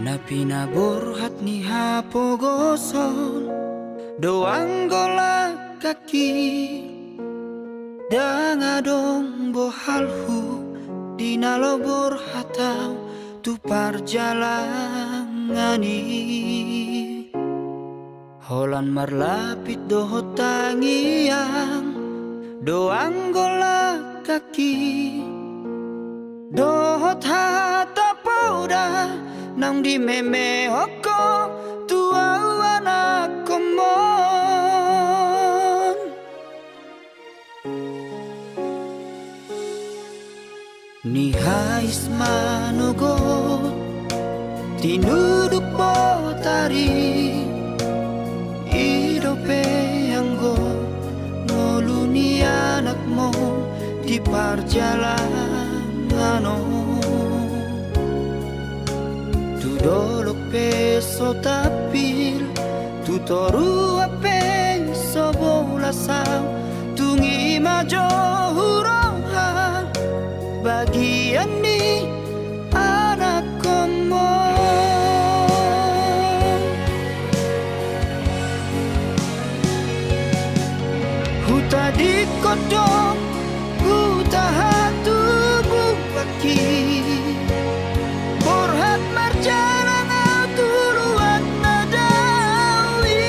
Na pinaborhat ni hapogoson doang gola kaki dangadong bohalhu dinalobor hatau tu parjalangani holan marlapit dohot tangiang doang gola kaki dohot hata pauda nang di meme hoko tua anak komon ni hais manugot tinuduk potari idope anggo ngoluni anak mo di parjalangan dolok peso tapil tu toru peso bolasang tungi majo hurohan bagian ni anak komo huta di kodong huta hatu bupaki borhat marjalan tuluan nadawi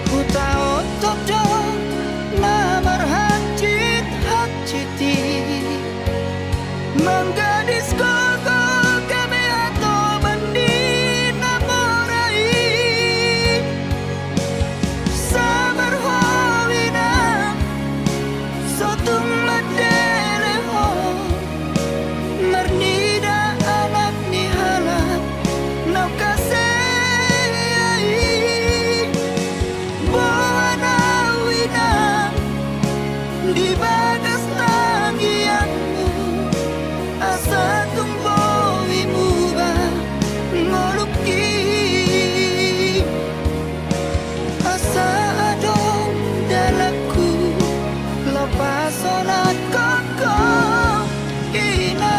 huta otok dong namar hacit haciti menggadis koko kami atau bendi namorai sabar hawina sotung madeleho marnida anak ni halak nau kasei bawana wina di bagas tangianmu asa tumbowi muba ngoluki asa adong dalaku lepas sonat koko inang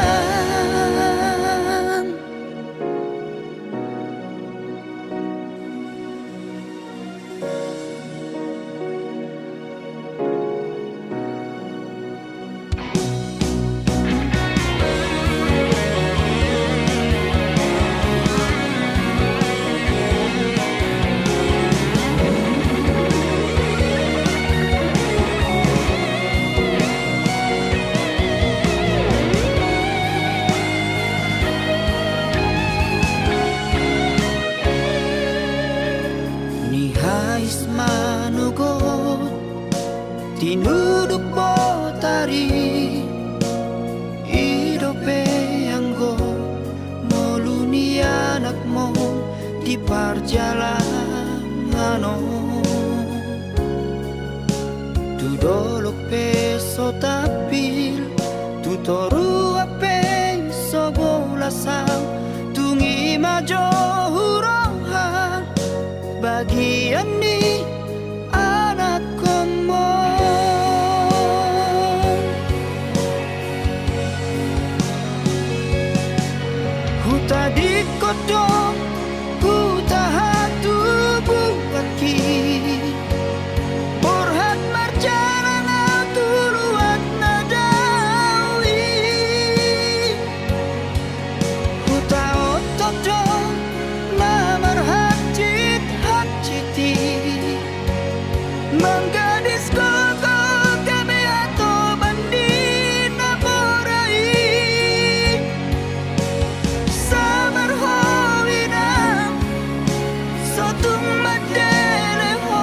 ni hais manugot tinuduk potari idope anggo moluni anak mo di parjalangan tu dolok peso tapil tu toru peso bolasang tungi majo hurohan bagian ni anak komo huta di kodong huta hatu bupaki borhat marjalan tuluan nadawi huta otot dong namar hacit haciti menggadis koko kami atau bandi namorai sabar hawina sotung madeleho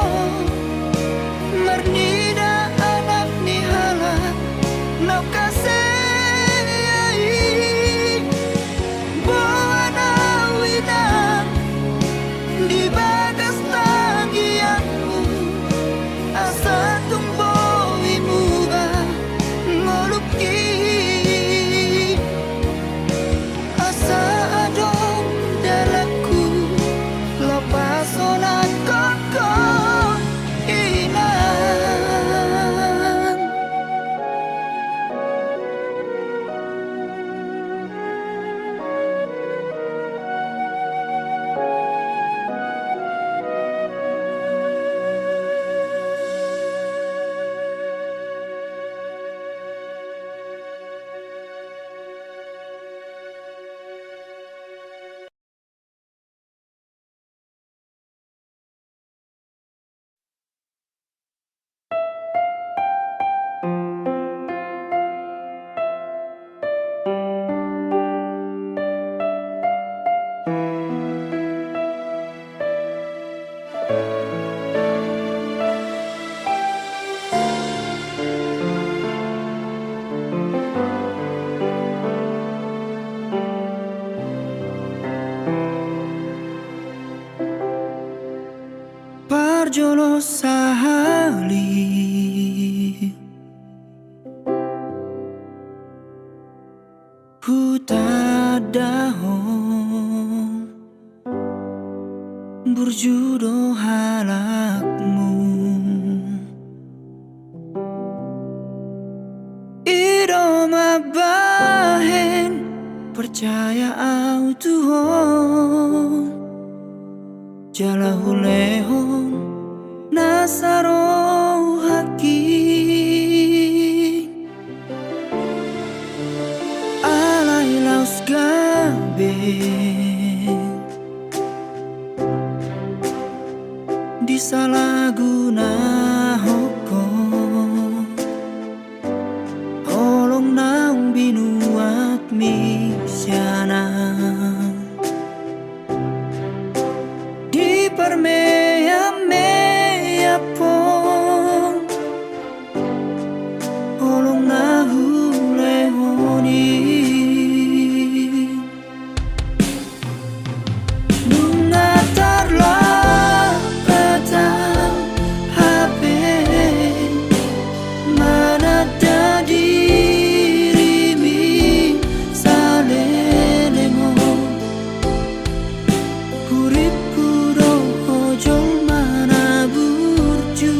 marnida anak ni halak nau kasei bawana winang di bagas tangianmu asa mabahen percaya au Tuhan jala hulehon nasaro haki alai laus gabe disalahguna hukum holong naung binuat misyana di permea mea pong holong nahu lehoni mengatarlah batang HP mana dirimi salelemo hurip puro ojol mana burju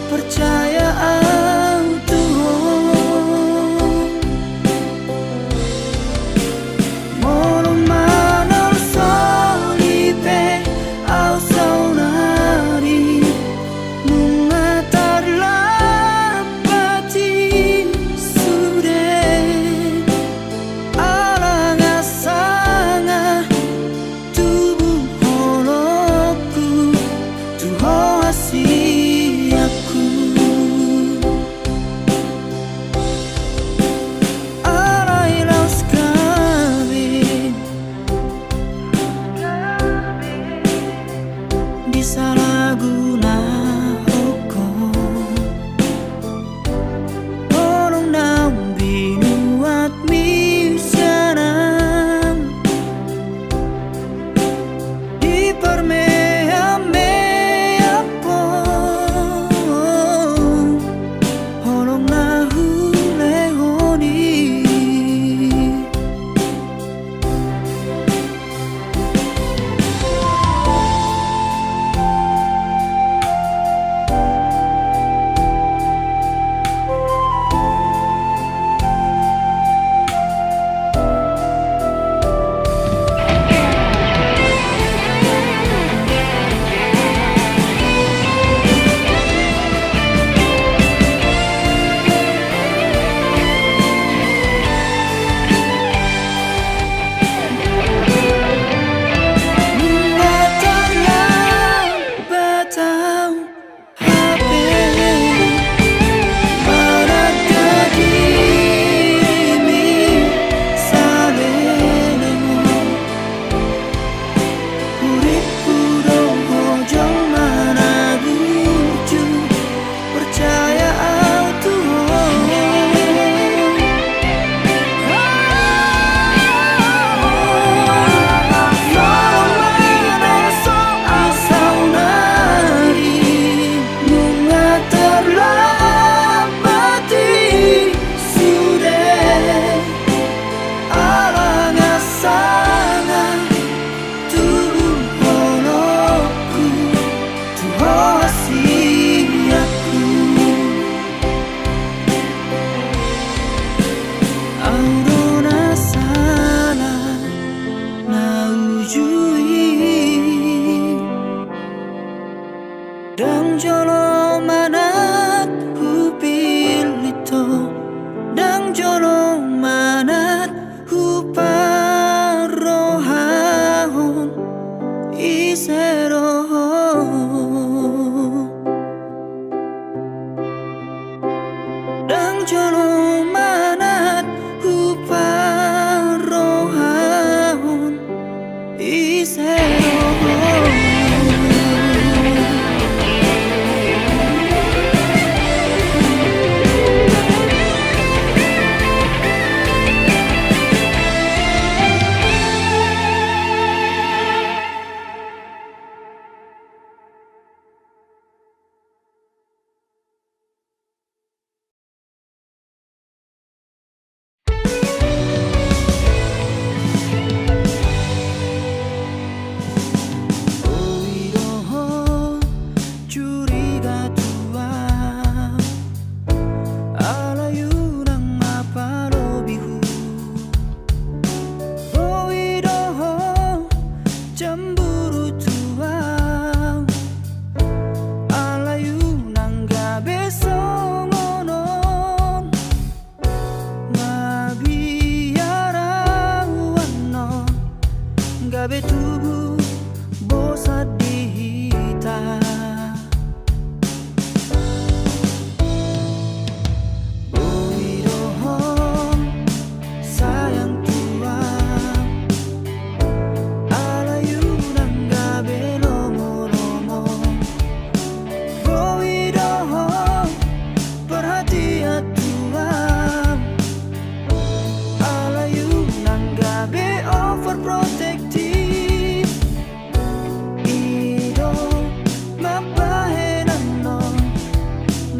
percaya au Tuhan molong manor solipe au saunari mengatarlah batin sude alanga sanga tubuh holokku tuho asiaku alai laus kawin disalahguna hukum holong naung binuat misyanang di permea mea pong holong nahu lehoni dang jolo manat hupilito dang jolo manat huparohahon isero dang jolo manat huparohahon isero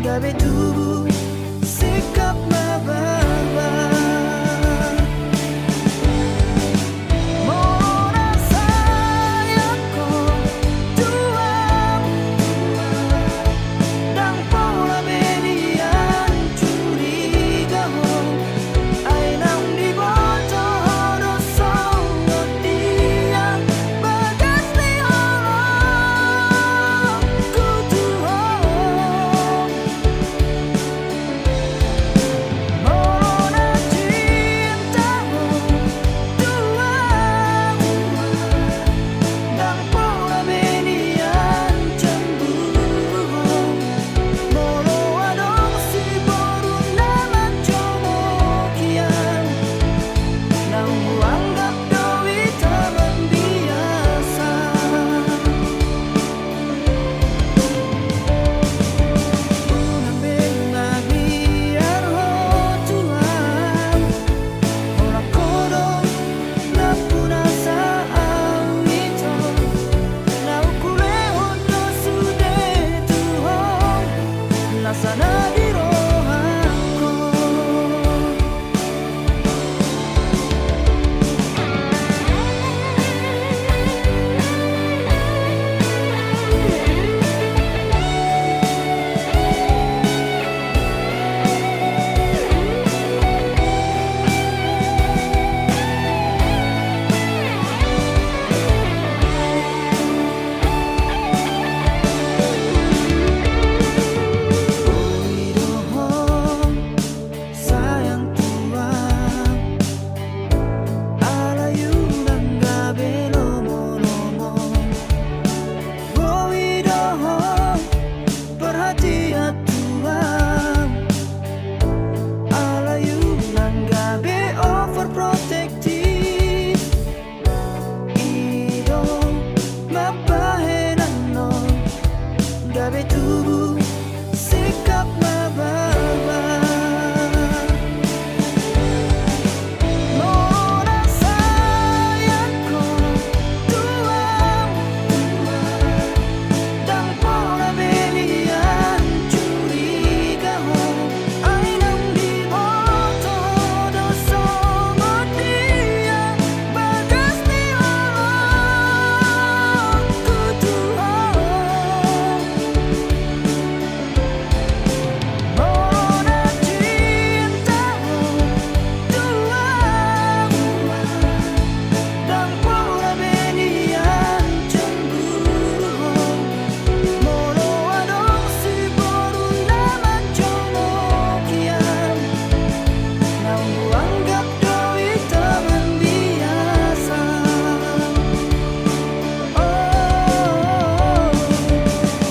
gabe tubuh sikap mababa. Mora sayangku tuang dan pola benian curiga ai nang di boto dosa dia bagas ni orang ku tuang mona cintamu tuang dan pola benian cemburu molo adong si boru naman comokian nang anggap doi taman biasa. Unambing biar ho tuang ora kodong na puna sa awito na ukule hondo sude tuhong nasa na di rohanko. Widohong sayang tuang alayu nang gabe lomo-lomo. Widohong perhatian tuang alayu nang gabe overprotective. Ido mabahenan no gabe tubuh sikap mababa. Mora sayangku tuang dan pola benian curiga ai nang di boto dosa dia bagas ni orang ku tuang mona cintamu tuang dan pola benian cemburu molo adong si boru naman comokian nang anggap doi taman biasa.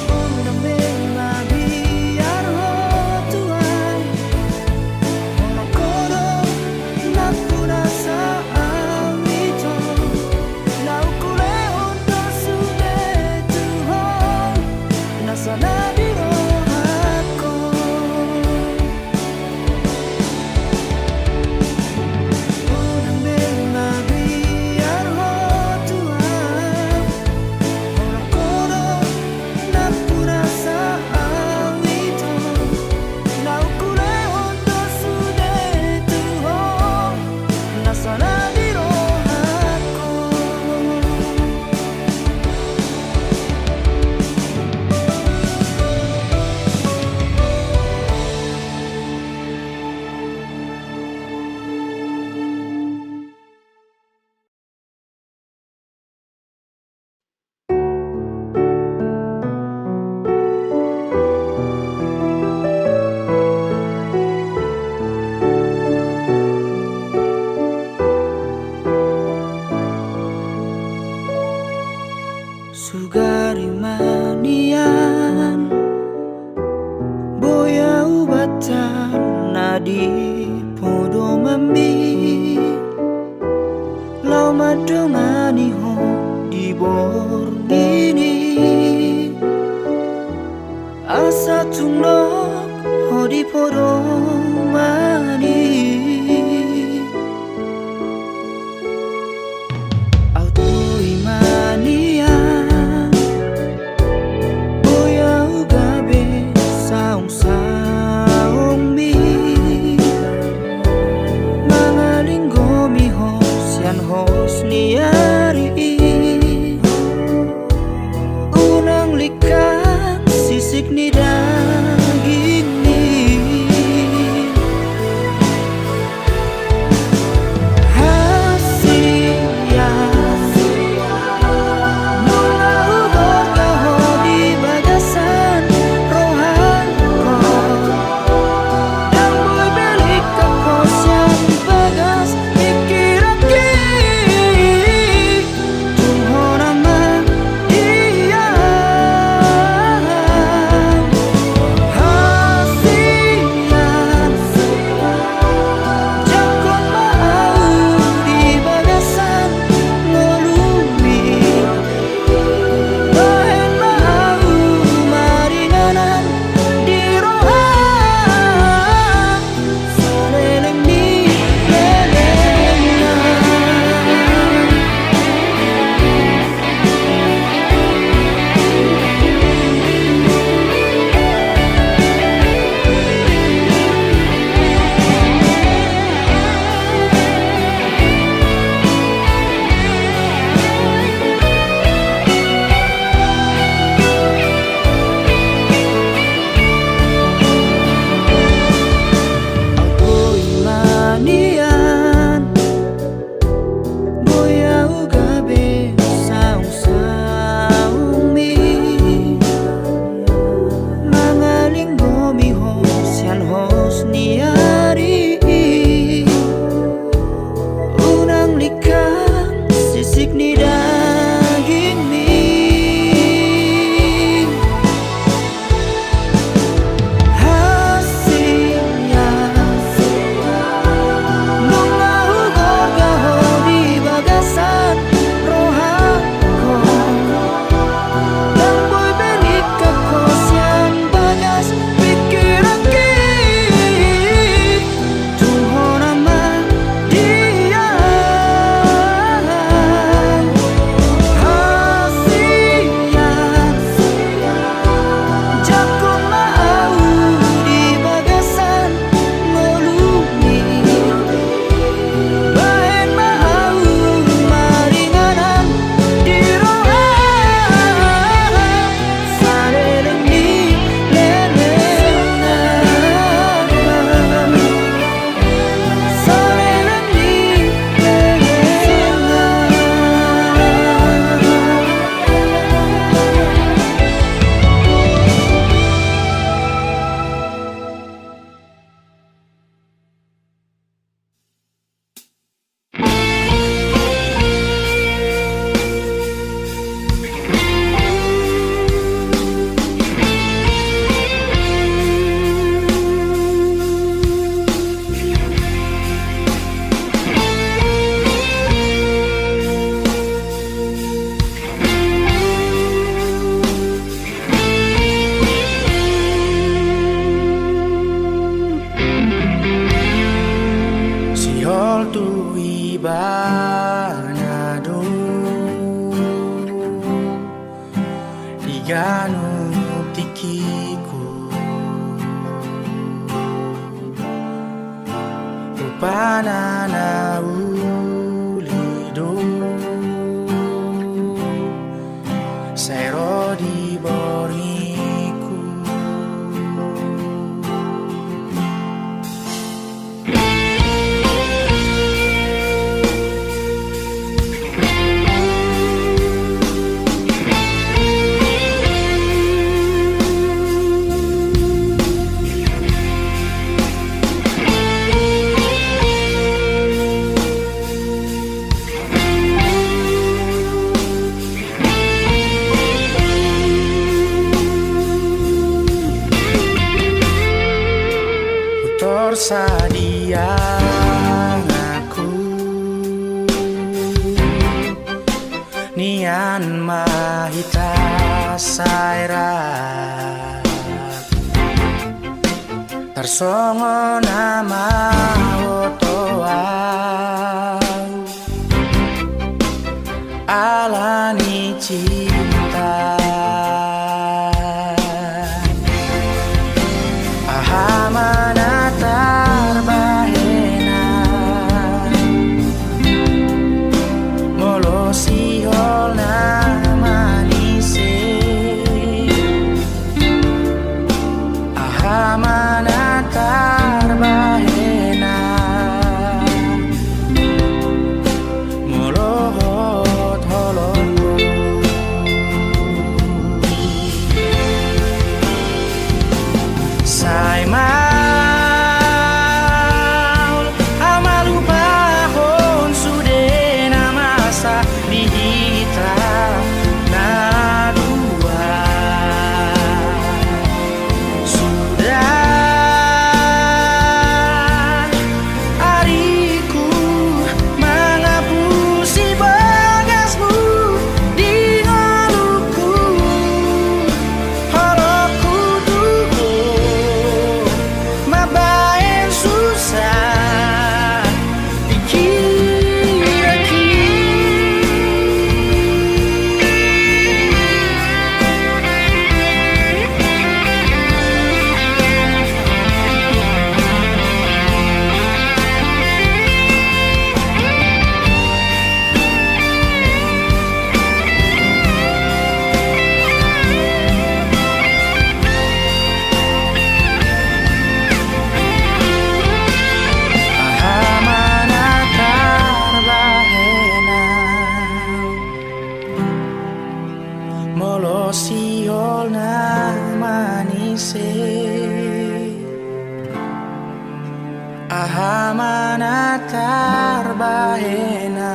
Unambing biar ho tuang ora kodong na puna sa awito na ukule hondo sude tuhong nasa na di rohanko. Unambing biar ho tuang ora kodong na puna sa awito na ukule hondo sude tuhong nasa na di rohanko. Sugari manian boya ubatan nadi podo mambi lau madumani ho di bor ini asa tunok ho di podo mani auto imania boya ugabe saung sa tu ibanado diganu tikiku upanana ulido sero di boriku Sadiang aku nian mahita saira tersongo nama otoa alani cinta siol na manise ahamana tarbahena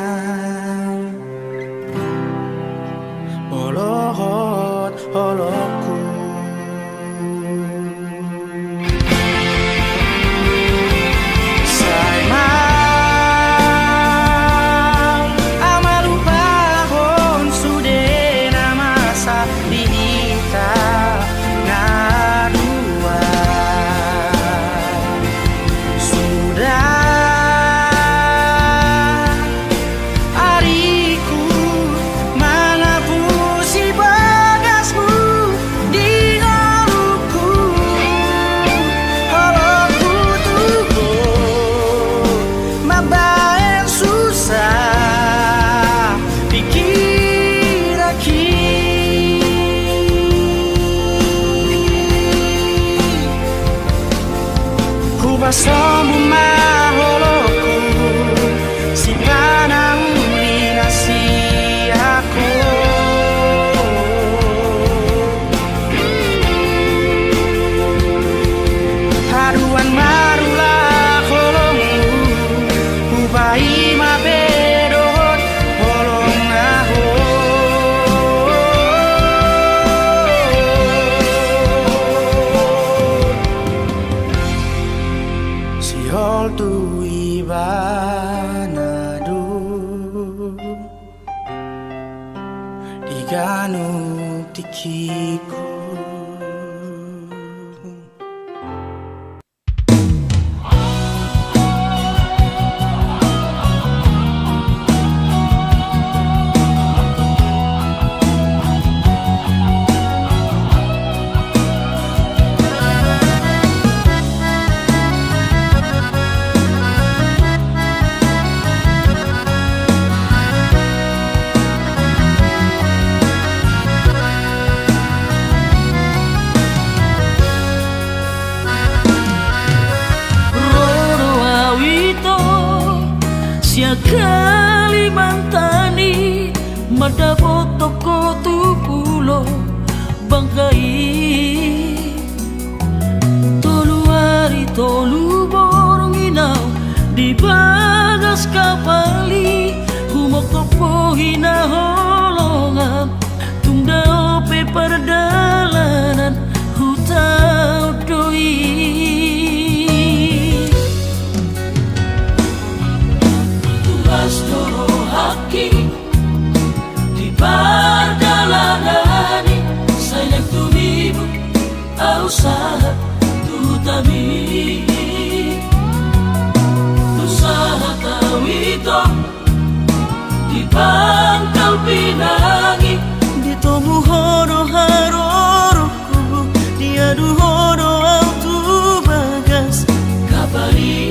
olohot olokku Somos maholoku si panang linasi aku haruan marulah holongmu ubai mabedot holong naho Siol tu ibanado diganu tikiku Sia Kalimantani mada botoko tu pulo bangkai tolu hari tolu borong inau di bagas kapali humok topo hina holongan tunda ope perdalanan hutau doi Astoro haki di perjalanani sayang tumibu usaha tutami usaha tawito di Pangkal Pinangi di tomu horo haroroku diadu horo autu bagas kabari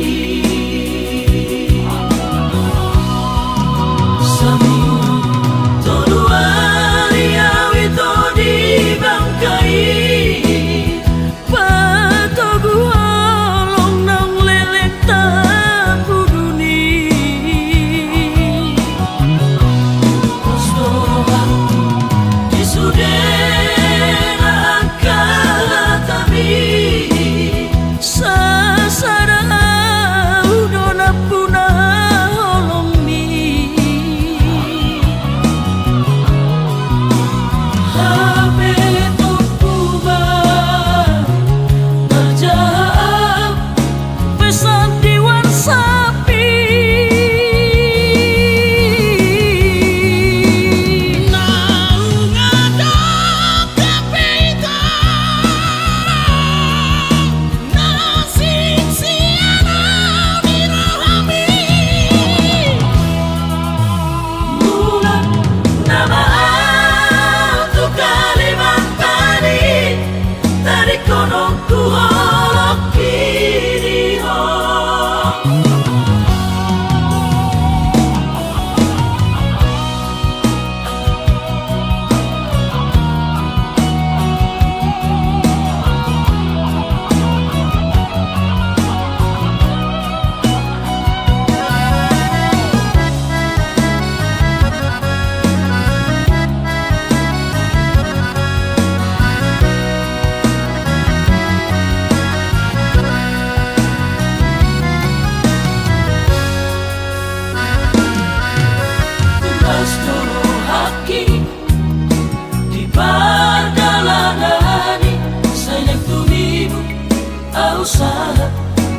usaha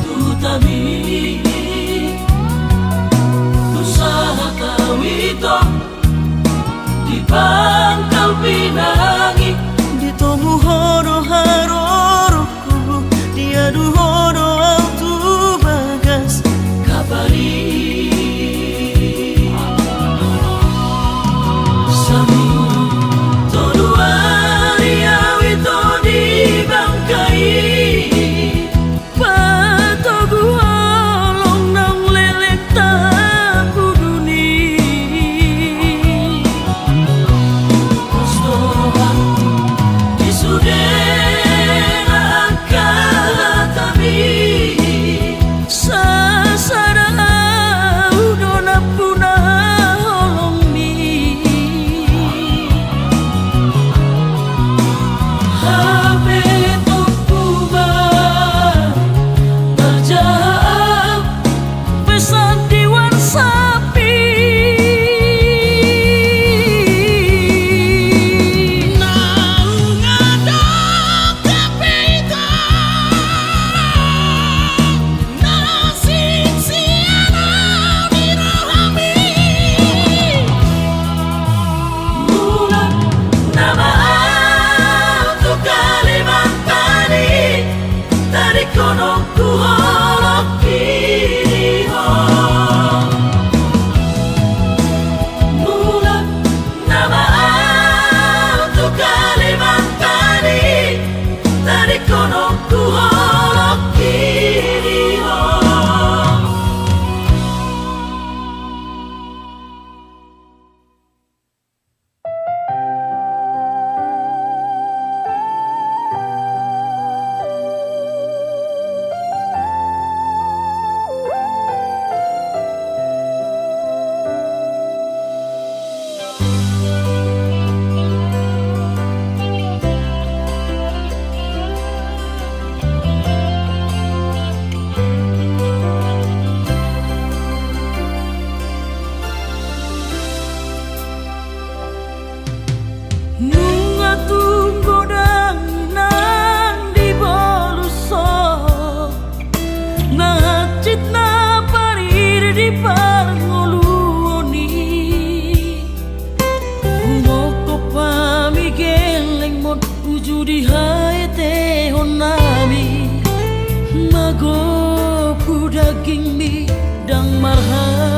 tutami usaha tawito di Pangkal Pinangi di tomu horo haroroku diadu horo autu bagas kabari sami tolu hari awito di bangkai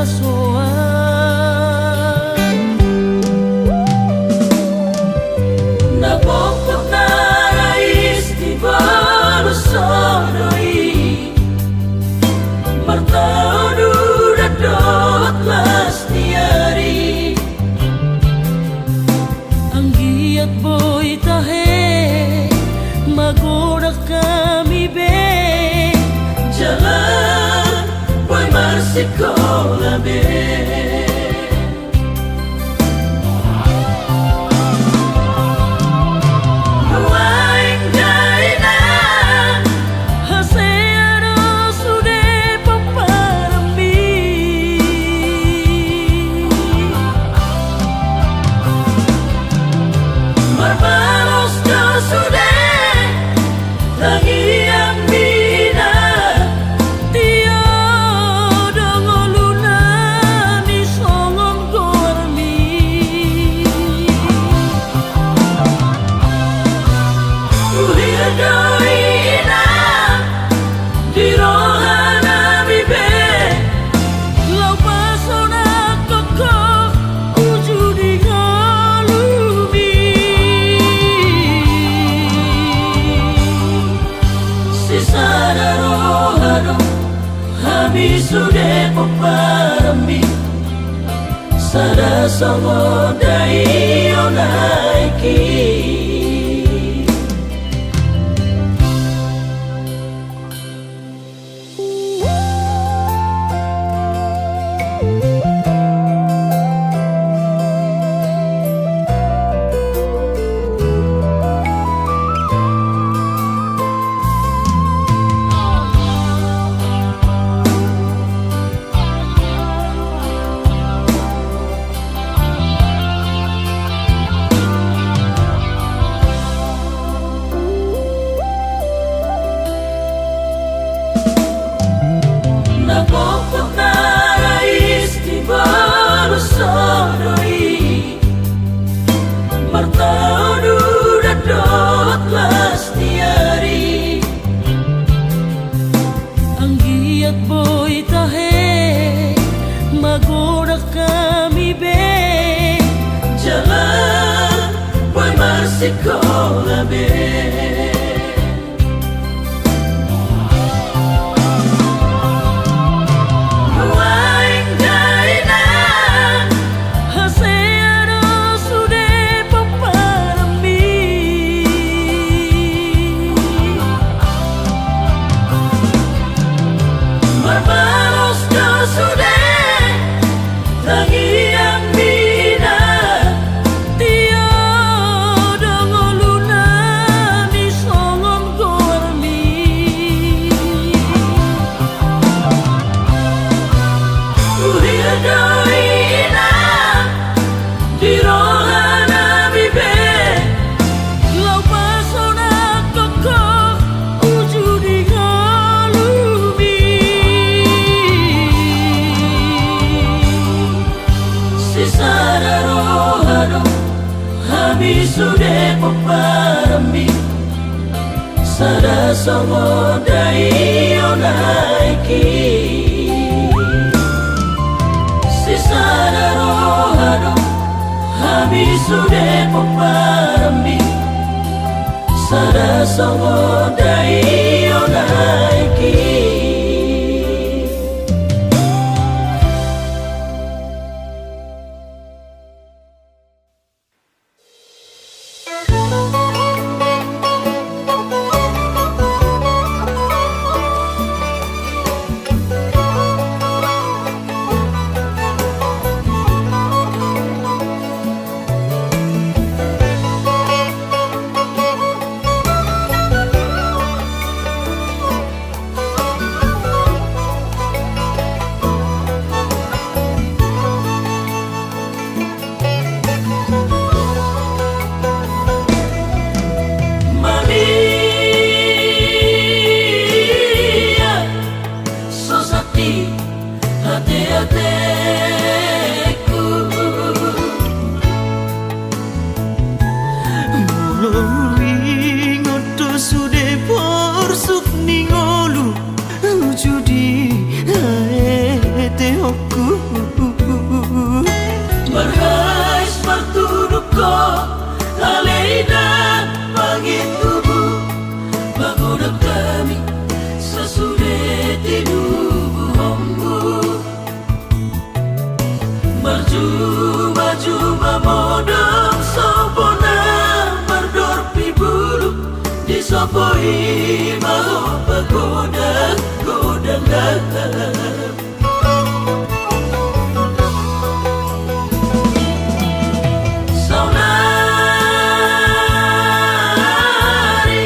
soan nabokot na rais di balusodoi martaudu dadot lastiari ang giat boy tahe magodak kami be jalan boy marsikola be Nuaing gaina haseano sude paparami marmalos ka sude lagi ang bina dia dangoluna ni songom gormi uhir doina di rohana bibe lau pasona koko ujudi galumi sisada rohano hami sude paparami sada samodai onaiki nabokot na rais di balusodoi martaudu dadot lastiari ang giat boy tahe magodak kami be jalan boy marsikola be Nuaing gaina haseano sude paparami marmalos ka sude lagi ang bina dia dangoluna ni songom gormi uhir doina di rohana bibe lau pasona koko ujudi galumi sisada rohano hami sude paparami sada samodai onaiki sisada rohano hami sude paparami sada samodai onaiki tinubuhommu Marjuma-juma modong sopona mardorpi bulu disopoi mau pagoda godang dalam Saunari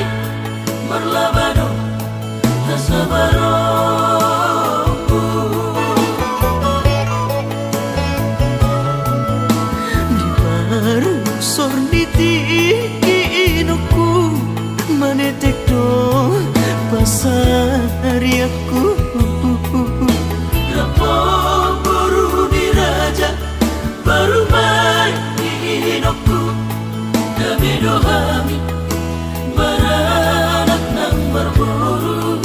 merlabado tasabaroku Di baru sorniti inuku manetek do pasariaku Rapo buru diraja baru main inoku Dami dohami baranak nang berburu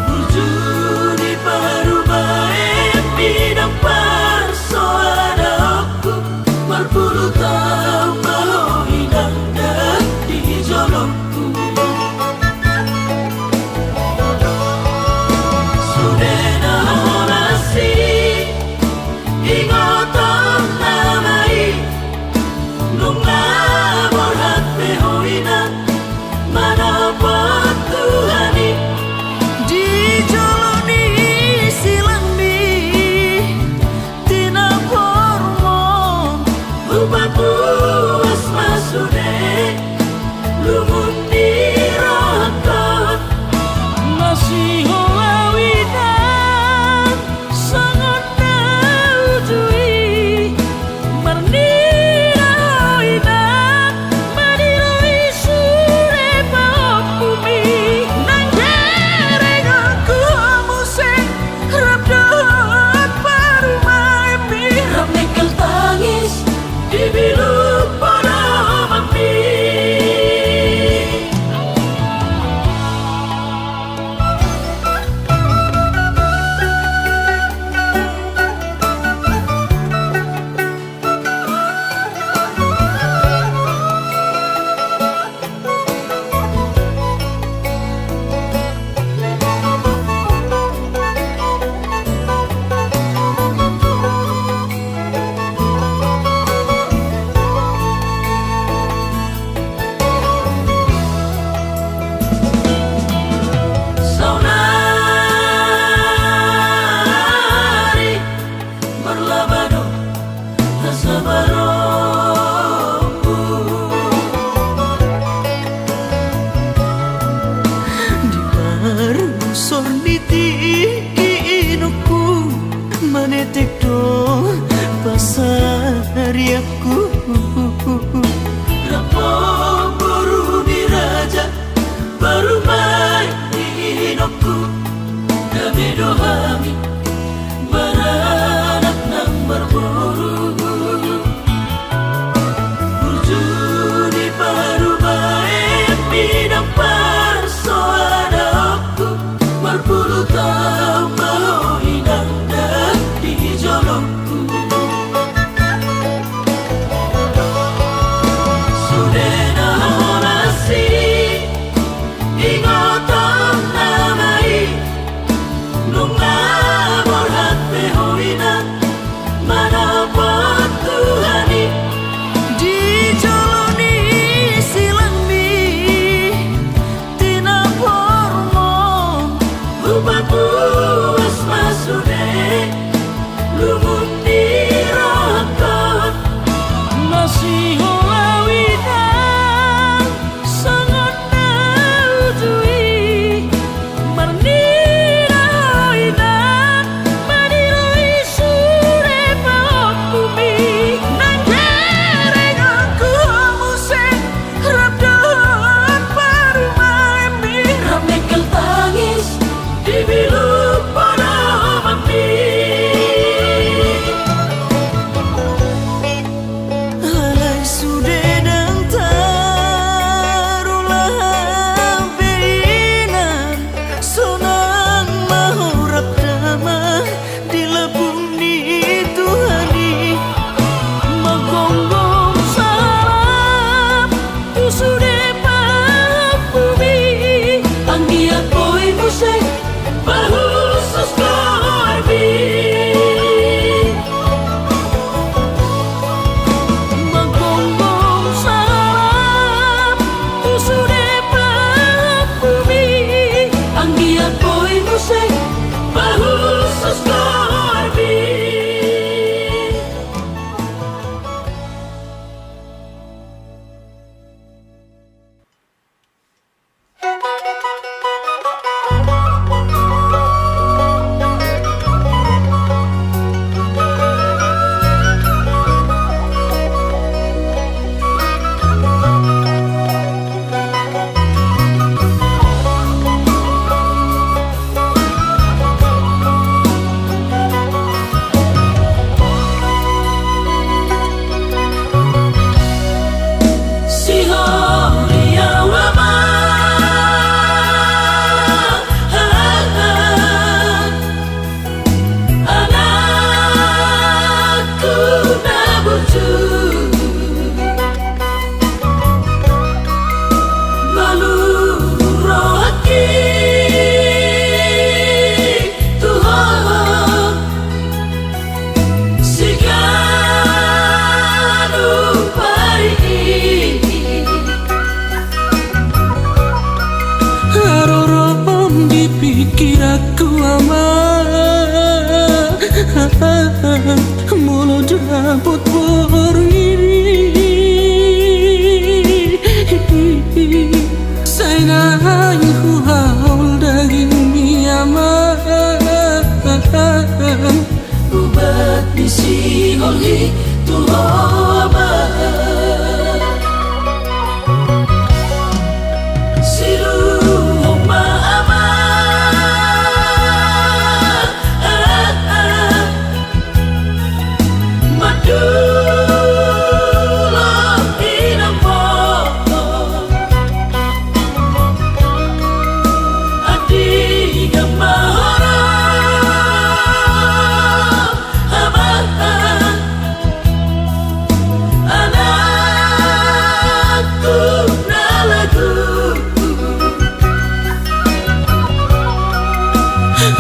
Burjuni baru main bidang parsoada aku Marpuluh tahun mau hidang dan di jolokku Sudena honasi ingotan namai Nung labor hati hoina Manapot Tuhani di joloni silangmi tina pormo Lupaku asma sude Lumun dirokot masih holawinan sangon naujui marniraoinan madiroi sure paopumi nang derengku amuseng rabdot parumai mi Rap nikel tangis di bilu pada mami Saunari merlabado tasabaroku di baru sorniti inuku manetek do pasariaku Rapo buru diraja baru main inoku Dami dohami baranak nang berburu Burjuni baru main bidang parsoada aku Marpuluh tahun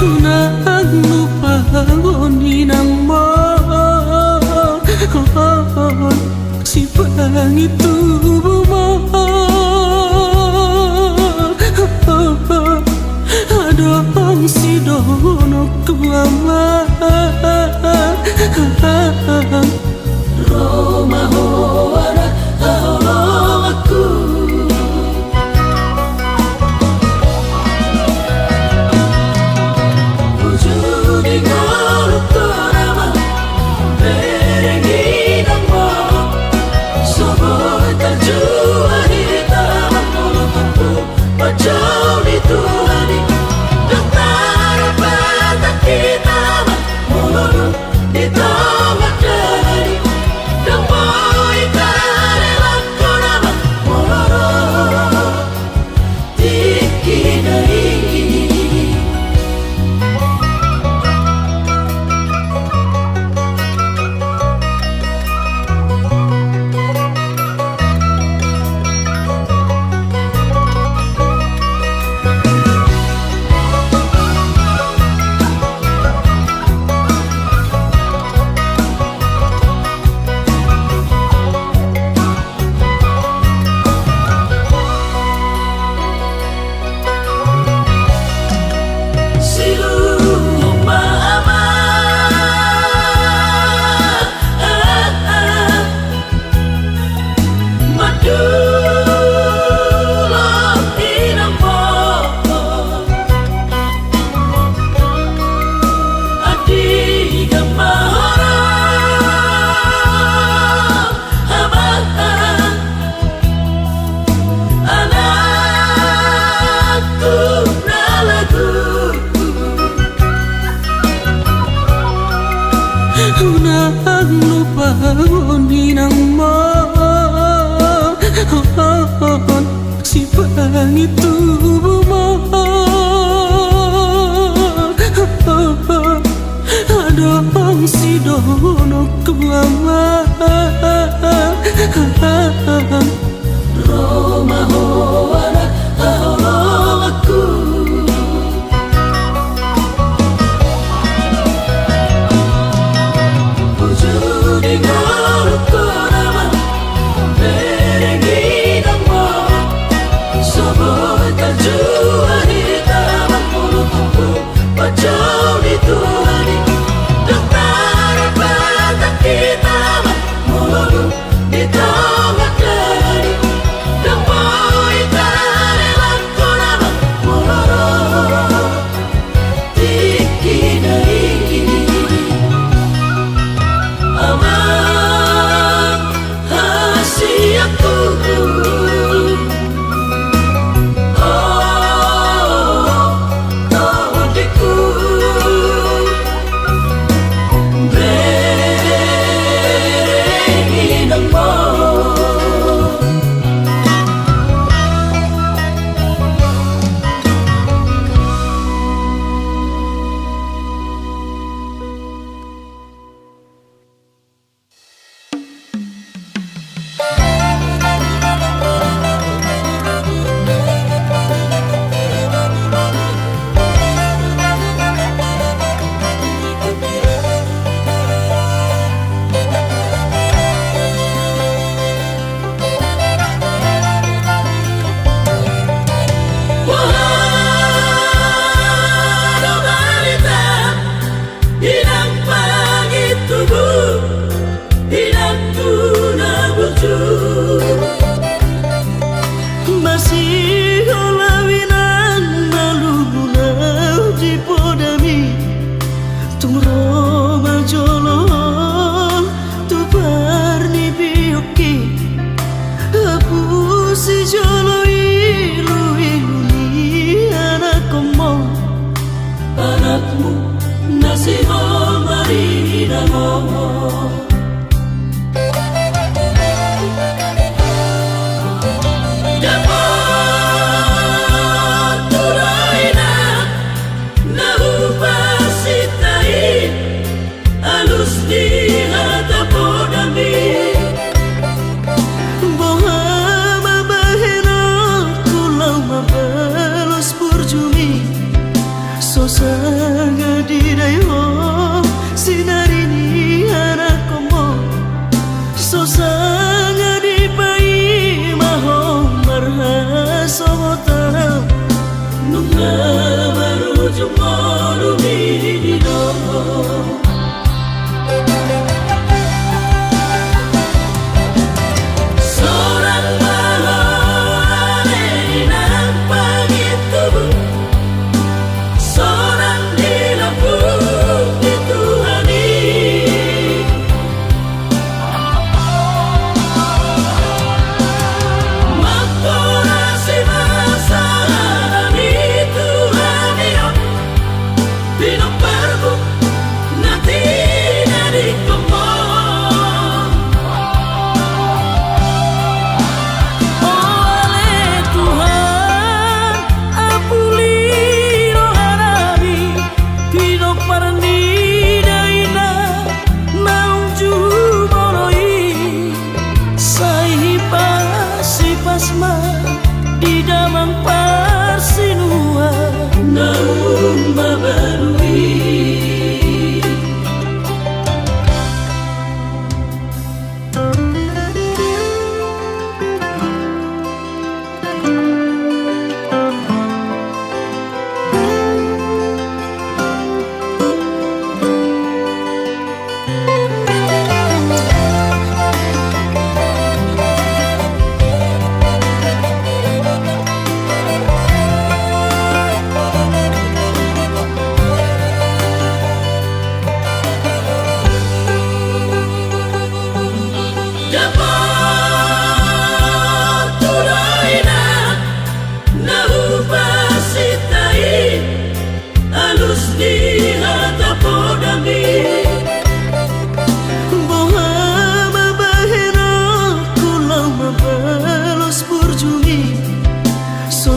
nang lupangoni nang mo si pangit tubuh mo adong si dono kuama Roma hoara tolong aku. Wujudi ngaluto nama berengi namo soboy terjua di taman mulutku pacau di Tuhani dokter patah kita mulut di taman sanga di dayo sinarini anak komo sanga di pai maho marha sohota nunga baru jumaru di domo di damang parsinua naum babarui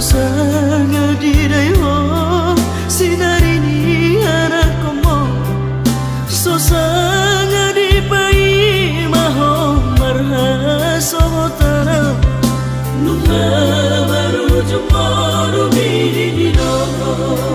sanga di dayo sinarini anak komo sanga di pai maho marha sohota nunga baru jumaru di domo